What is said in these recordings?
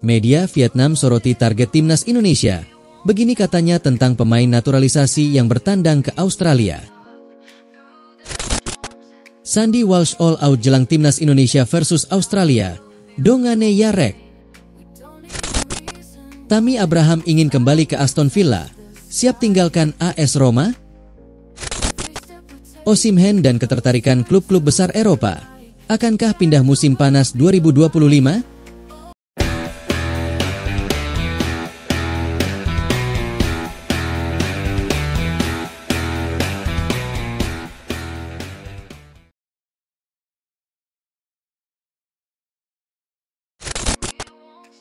Media Vietnam soroti target timnas Indonesia. Begini katanya tentang pemain naturalisasi yang bertandang ke Australia. Sandy Walsh all out jelang timnas Indonesia versus Australia. Dongane Yarek. Tammy Abraham ingin kembali ke Aston Villa. Siap tinggalkan AS Roma? Osimhen dan ketertarikan klub-klub besar Eropa. Akankah pindah musim panas 2025?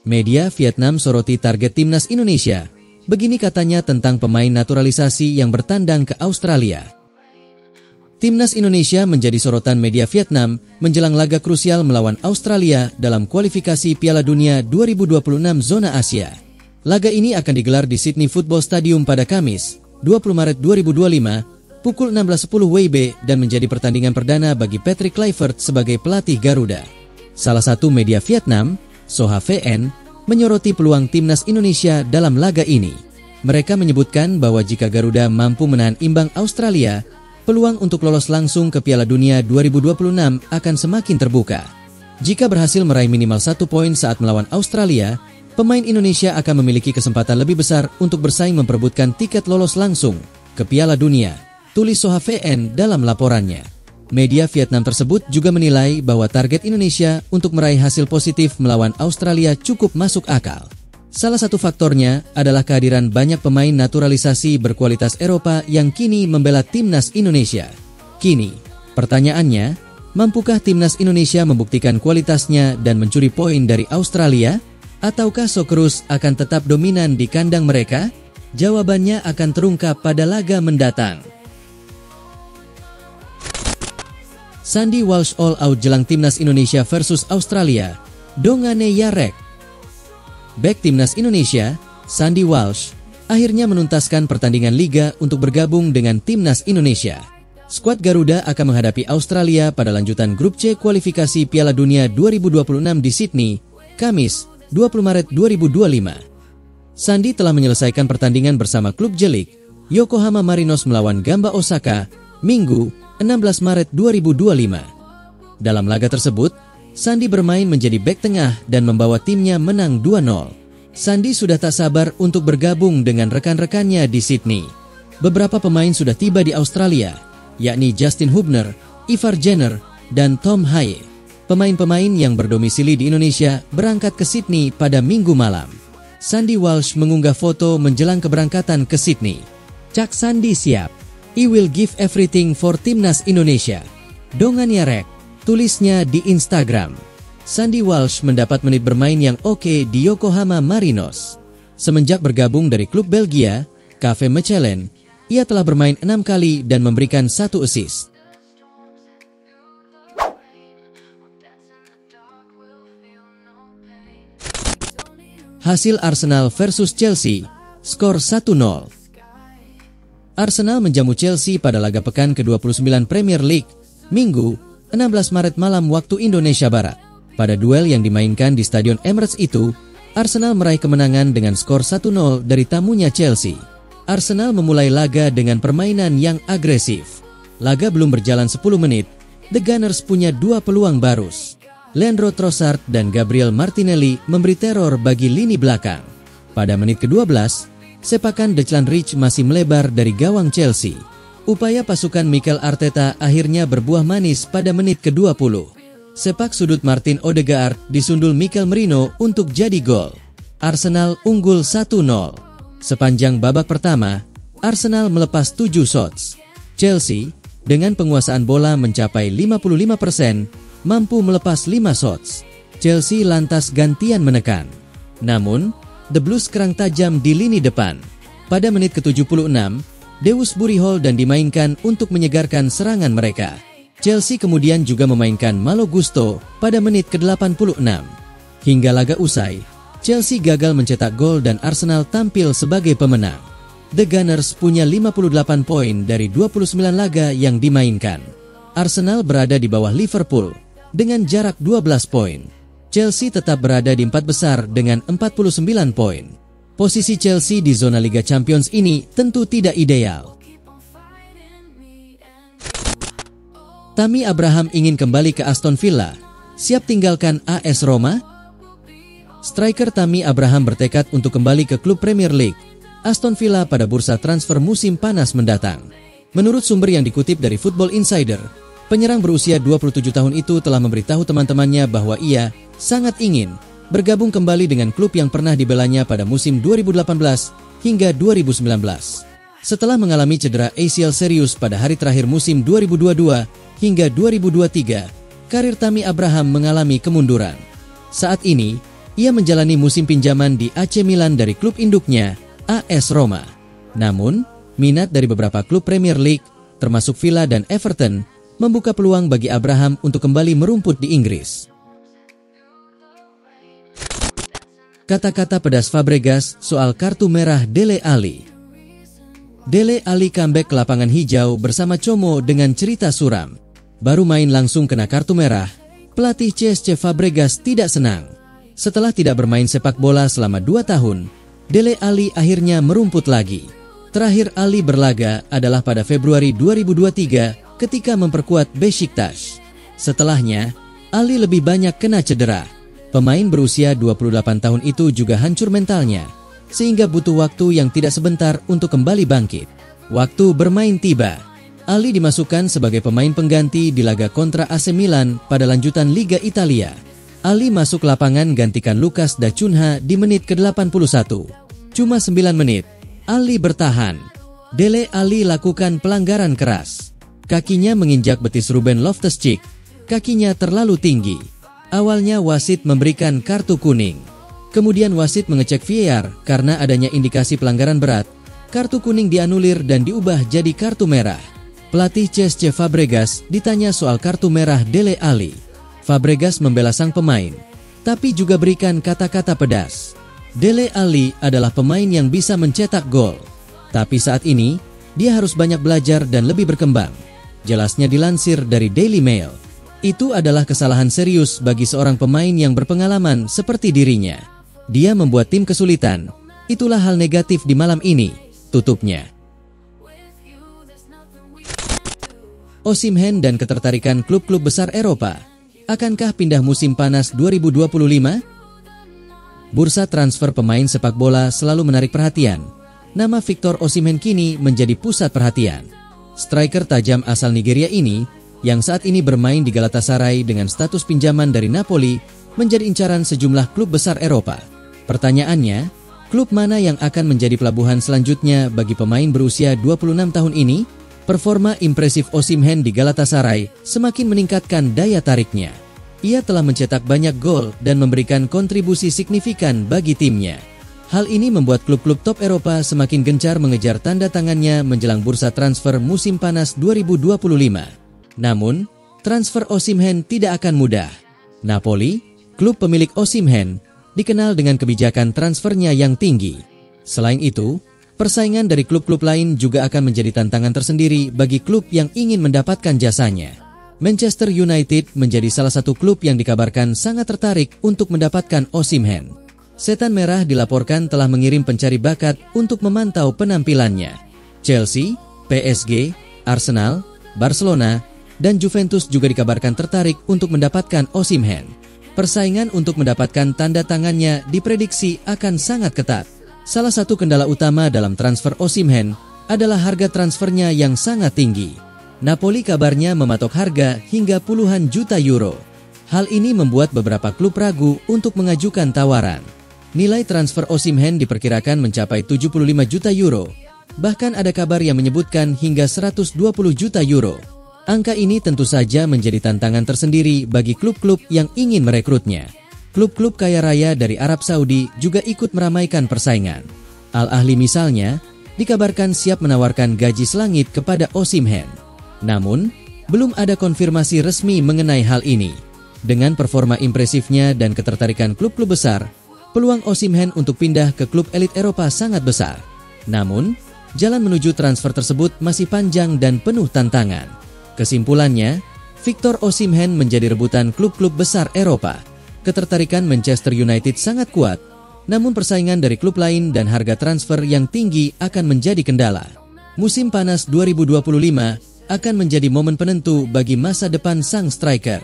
Media Vietnam soroti target timnas Indonesia. Begini katanya tentang pemain naturalisasi yang bertandang ke Australia. Timnas Indonesia menjadi sorotan media Vietnam menjelang laga krusial melawan Australia dalam kualifikasi Piala Dunia 2026 zona Asia. Laga ini akan digelar di Sydney Football Stadium pada Kamis, 20 Maret 2025, pukul 16.10 WIB dan menjadi pertandingan perdana bagi Patrick Kluivert sebagai pelatih Garuda. Salah satu media Vietnam, Soha VN, menyoroti peluang timnas Indonesia dalam laga ini. Mereka menyebutkan bahwa jika Garuda mampu menahan imbang Australia, peluang untuk lolos langsung ke Piala Dunia 2026 akan semakin terbuka. Jika berhasil meraih minimal 1 poin saat melawan Australia, pemain Indonesia akan memiliki kesempatan lebih besar untuk bersaing memperebutkan tiket lolos langsung ke Piala Dunia, tulis Soha VN dalam laporannya. Media Vietnam tersebut juga menilai bahwa target Indonesia untuk meraih hasil positif melawan Australia cukup masuk akal. Salah satu faktornya adalah kehadiran banyak pemain naturalisasi berkualitas Eropa yang kini membela timnas Indonesia. Kini, pertanyaannya, mampukah timnas Indonesia membuktikan kualitasnya dan mencuri poin dari Australia? Ataukah Socceroos akan tetap dominan di kandang mereka? Jawabannya akan terungkap pada laga mendatang. Sandy Walsh all out jelang timnas Indonesia versus Australia. Dongane Yarek. Bek timnas Indonesia, Sandy Walsh, akhirnya menuntaskan pertandingan liga untuk bergabung dengan timnas Indonesia. Skuad Garuda akan menghadapi Australia pada lanjutan grup C kualifikasi Piala Dunia 2026 di Sydney, Kamis, 20 Maret 2025. Sandy telah menyelesaikan pertandingan bersama klub Jelik, Yokohama Marinos melawan Gamba Osaka, Minggu, 16 Maret 2025. Dalam laga tersebut, Sandy bermain menjadi bek tengah dan membawa timnya menang 2-0. Sandy sudah tak sabar untuk bergabung dengan rekan-rekannya di Sydney. Beberapa pemain sudah tiba di Australia, yakni Justin Hubner, Ivar Jenner, dan Tom Haye. Pemain-pemain yang berdomisili di Indonesia berangkat ke Sydney pada Minggu malam. Sandy Walsh mengunggah foto menjelang keberangkatan ke Sydney. Cak Sandy siap. I will give everything for timnas Indonesia. Dongane Yarek, tulisnya di Instagram. Sandy Walsh mendapat menit bermain yang oke di Yokohama Marinos. Semenjak bergabung dari klub Belgia, KV Mechelen, ia telah bermain 6 kali dan memberikan 1 assist. Hasil Arsenal versus Chelsea, skor 1-0. Arsenal menjamu Chelsea pada laga pekan ke-29 Premier League, Minggu, 16 Maret malam waktu Indonesia Barat. Pada duel yang dimainkan di Stadion Emirates itu, Arsenal meraih kemenangan dengan skor 1-0 dari tamunya Chelsea. Arsenal memulai laga dengan permainan yang agresif. Laga belum berjalan 10 menit, The Gunners punya 2 peluang barus. Leandro Trossard dan Gabriel Martinelli memberi teror bagi lini belakang. Pada menit ke-12, sepakan Declan Rice masih melebar dari gawang Chelsea. Upaya pasukan Mikel Arteta akhirnya berbuah manis pada menit ke-20. Sepak sudut Martin Odegaard disundul Mikel Merino untuk jadi gol. Arsenal unggul 1-0. Sepanjang babak pertama, Arsenal melepas 7 shots. Chelsea, dengan penguasaan bola mencapai 55%, mampu melepas 5 shots. Chelsea lantas gantian menekan. Namun, The Blues kerang tajam di lini depan. Pada menit ke-76, Deus Burihol dan dimainkan untuk menyegarkan serangan mereka. Chelsea kemudian juga memainkan Malo Gusto pada menit ke-86. Hingga laga usai, Chelsea gagal mencetak gol dan Arsenal tampil sebagai pemenang. The Gunners punya 58 poin dari 29 laga yang dimainkan. Arsenal berada di bawah Liverpool dengan jarak 12 poin. Chelsea tetap berada di 4 besar dengan 49 poin. Posisi Chelsea di zona Liga Champions ini tentu tidak ideal. Tammy Abraham ingin kembali ke Aston Villa, siap tinggalkan AS Roma? Striker Tammy Abraham bertekad untuk kembali ke klub Premier League, Aston Villa pada bursa transfer musim panas mendatang. Menurut sumber yang dikutip dari Football Insider, penyerang berusia 27 tahun itu telah memberitahu teman-temannya bahwa ia sangat ingin bergabung kembali dengan klub yang pernah dibelanya pada musim 2018 hingga 2019. Setelah mengalami cedera ACL serius pada hari terakhir musim 2022 hingga 2023, karir Tammy Abraham mengalami kemunduran. Saat ini, ia menjalani musim pinjaman di AC Milan dari klub induknya, AS Roma. Namun, minat dari beberapa klub Premier League, termasuk Villa dan Everton, membuka peluang bagi Abraham untuk kembali merumput di Inggris. Kata-kata pedas Fabregas soal kartu merah Dele Alli. Dele Alli comeback ke lapangan hijau bersama Como dengan cerita suram. Baru main langsung kena kartu merah, pelatih CSC Fabregas tidak senang. Setelah tidak bermain sepak bola selama 2 tahun, Dele Alli akhirnya merumput lagi. Terakhir Alli berlaga adalah pada Februari 2023 ketika memperkuat Beşiktaş. Setelahnya, Alli lebih banyak kena cedera. Pemain berusia 28 tahun itu juga hancur mentalnya, sehingga butuh waktu yang tidak sebentar untuk kembali bangkit. Waktu bermain tiba. Alli dimasukkan sebagai pemain pengganti di laga kontra AC Milan pada lanjutan Liga Italia. Alli masuk lapangan gantikan Lucas Dacunha di menit ke-81. Cuma 9 menit, Alli bertahan. Dele Alli lakukan pelanggaran keras. Kakinya menginjak betis Ruben Loftus-Cheek. Kakinya terlalu tinggi. Awalnya wasit memberikan kartu kuning. Kemudian wasit mengecek VAR karena adanya indikasi pelanggaran berat. Kartu kuning dianulir dan diubah jadi kartu merah. Pelatih CSC Fabregas ditanya soal kartu merah Dele Alli. Fabregas membela sang pemain, tapi juga berikan kata-kata pedas. Dele Alli adalah pemain yang bisa mencetak gol. Tapi saat ini, dia harus banyak belajar dan lebih berkembang. Jelasnya dilansir dari Daily Mail. Itu adalah kesalahan serius bagi seorang pemain yang berpengalaman seperti dirinya. Dia membuat tim kesulitan. Itulah hal negatif di malam ini, tutupnya. Osimhen dan ketertarikan klub-klub besar Eropa. Akankah pindah musim panas 2025? Bursa transfer pemain sepak bola selalu menarik perhatian. Nama Victor Osimhen kini menjadi pusat perhatian. Striker tajam asal Nigeria ini, yang saat ini bermain di Galatasaray dengan status pinjaman dari Napoli, menjadi incaran sejumlah klub besar Eropa. Pertanyaannya, klub mana yang akan menjadi pelabuhan selanjutnya bagi pemain berusia 26 tahun ini? Performa impresif Osimhen di Galatasaray semakin meningkatkan daya tariknya. Ia telah mencetak banyak gol dan memberikan kontribusi signifikan bagi timnya. Hal ini membuat klub-klub top Eropa semakin gencar mengejar tanda tangannya menjelang bursa transfer musim panas 2025. Namun, transfer Osimhen tidak akan mudah. Napoli, klub pemilik Osimhen, dikenal dengan kebijakan transfernya yang tinggi. Selain itu, persaingan dari klub-klub lain juga akan menjadi tantangan tersendiri bagi klub yang ingin mendapatkan jasanya. Manchester United menjadi salah satu klub yang dikabarkan sangat tertarik untuk mendapatkan Osimhen. Setan Merah dilaporkan telah mengirim pencari bakat untuk memantau penampilannya. Chelsea, PSG, Arsenal, Barcelona, dan Juventus juga dikabarkan tertarik untuk mendapatkan Osimhen. Persaingan untuk mendapatkan tanda tangannya diprediksi akan sangat ketat. Salah satu kendala utama dalam transfer Osimhen adalah harga transfernya yang sangat tinggi. Napoli kabarnya mematok harga hingga puluhan juta euro. Hal ini membuat beberapa klub ragu untuk mengajukan tawaran. Nilai transfer Osimhen diperkirakan mencapai 75 juta euro. Bahkan ada kabar yang menyebutkan hingga 120 juta euro. Angka ini tentu saja menjadi tantangan tersendiri bagi klub-klub yang ingin merekrutnya. Klub-klub kaya raya dari Arab Saudi juga ikut meramaikan persaingan. Al Ahly misalnya, dikabarkan siap menawarkan gaji selangit kepada Osimhen. Namun, belum ada konfirmasi resmi mengenai hal ini. Dengan performa impresifnya dan ketertarikan klub-klub besar, peluang Osimhen untuk pindah ke klub elit Eropa sangat besar. Namun, jalan menuju transfer tersebut masih panjang dan penuh tantangan. Kesimpulannya, Victor Osimhen menjadi rebutan klub-klub besar Eropa. Ketertarikan Manchester United sangat kuat, namun persaingan dari klub lain dan harga transfer yang tinggi akan menjadi kendala. Musim panas 2025 akan menjadi momen penentu bagi masa depan sang striker.